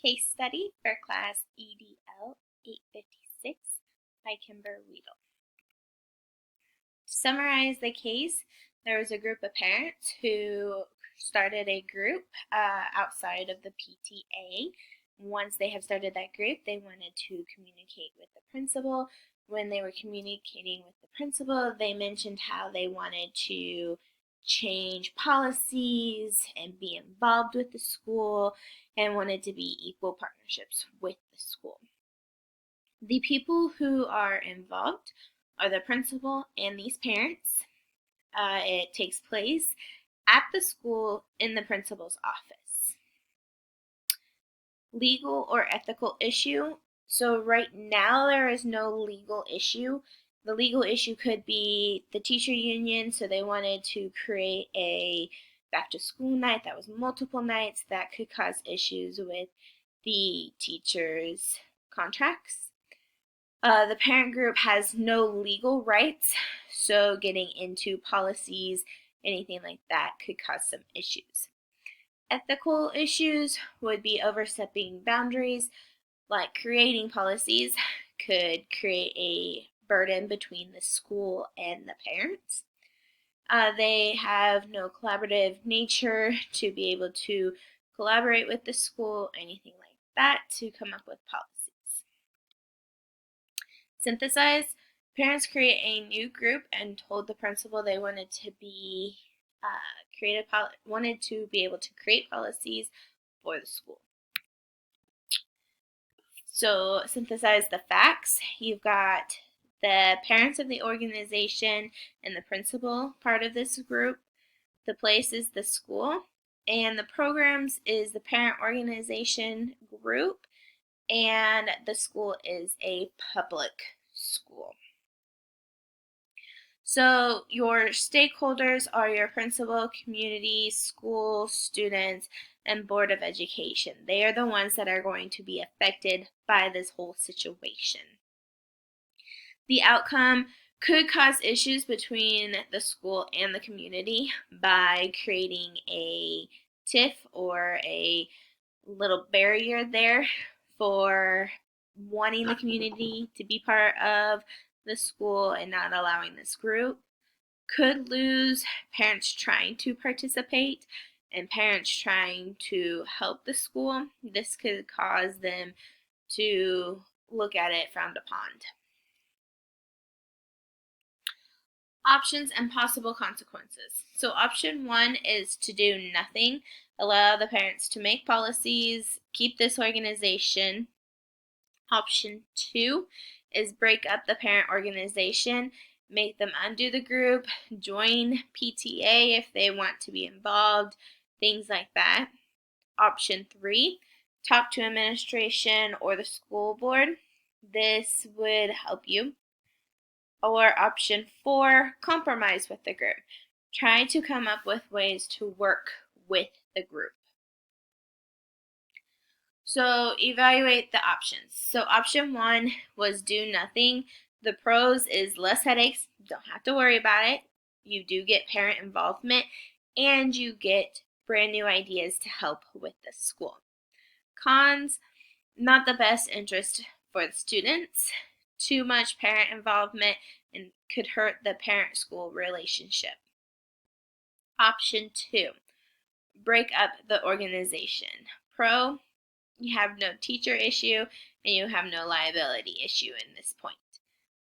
Case study for class EDL 856 by Kimber Weedle. To summarize the case, there was a group of parents who started a group outside of the PTA. Once they have started that group, they wanted to communicate with the principal. When they were communicating with the principal, they mentioned how they wanted to change policies and be involved with the school and wanted to be equal partnerships with the school. The people who are involved are the principal and these parents. It takes place at the school in the principal's office. Legal or ethical issue. So right now there is no legal issue. The legal issue could be the teacher union, so they wanted to create a back to school night that was multiple nights that could cause issues with the teachers' contracts. The parent group has no legal rights, so getting into policies, anything like that, could cause some issues. Ethical issues would be overstepping boundaries, like creating policies could create a burden between the school and the parents. They have no collaborative nature to be able to collaborate with the school, anything like that, to come up with policies. Synthesize. Parents create a new group and told the principal they wanted to be wanted to be able to create policies for the school. So synthesize the facts. You've got the parents of the organization and the principal part of this group. The place is the school, and the programs is the parent organization group, and the school is a public school. So your stakeholders are your principal, community, school, students, and Board of Education. They are the ones that are going to be affected by this whole situation. The outcome could cause issues between the school and the community by creating a tiff or a little barrier there for wanting the community to be part of the school and not allowing this group. Could lose parents trying to participate and parents trying to help the school. This could cause them to look at it frowned upon. Options and possible consequences. So option 1 is to do nothing, allow the parents to make policies, keep this organization. Option 2 is break up the parent organization, make them undo the group, join PTA if they want to be involved, things like that. Option 3, talk to administration or the school board. This would help you. Or option 4, compromise with the group. Try to come up with ways to work with the group. So evaluate the options. So option 1 was do nothing. The pros is less headaches, don't have to worry about it. You do get parent involvement and you get brand new ideas to help with the school. Cons, not the best interest for the students. Too much parent involvement and could hurt the parent-school relationship. Option 2, break up the organization. Pro, you have no teacher issue and you have no liability issue in this point.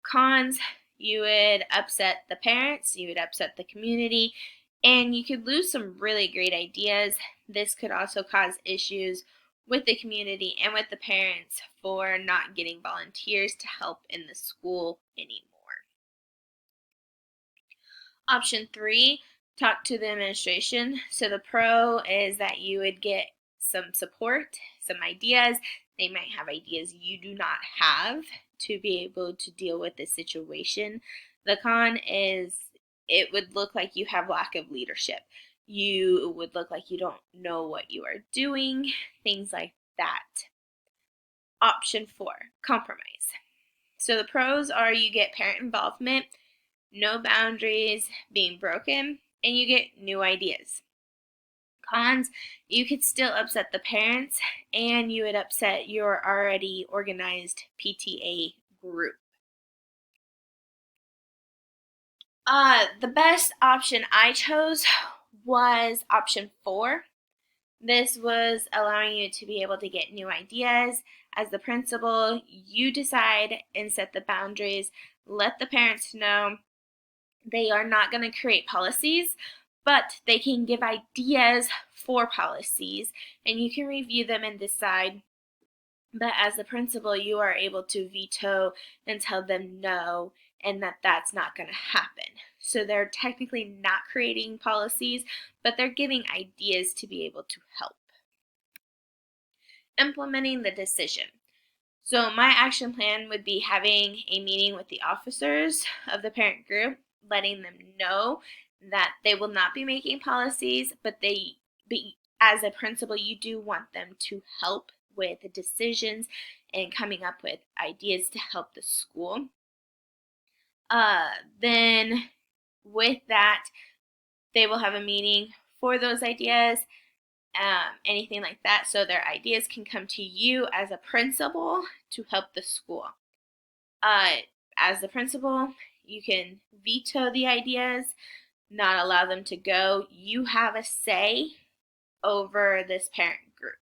Cons, you would upset the parents, you would upset the community, and you could lose some really great ideas. This could also cause issues with the community and with the parents for not getting volunteers to help in the school anymore. Option 3, talk to the administration. So the pro is that you would get some support, some ideas. They might have ideas you do not have to be able to deal with this situation. The con is it would look like you have lack of leadership. You would look like you don't know what you are doing, things like that. Option 4, compromise. So the pros are you get parent involvement, no boundaries being broken, and you get new ideas. Cons, you could still upset the parents and you would upset your already organized PTA group. The best option I chose was option 4. This was allowing you to be able to get new ideas. As the principal, you decide and set the boundaries. Let the parents know they are not going to create policies, but they can give ideas for policies, and you can review them and decide. But as the principal, you are able to veto and tell them no, and that that's not going to happen. So they're technically not creating policies, but they're giving ideas to be able to help. Implementing the decision. So my action plan would be having a meeting with the officers of the parent group, letting them know that they will not be making policies, but as a principal, you do want them to help with the decisions and coming up with ideas to help the school. Then with that, they will have a meeting for those ideas, anything like that, so their ideas can come to you as a principal to help the school. As the principal, you can veto the ideas, not allow them to go. You have a say over this parent group.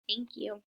Thank you.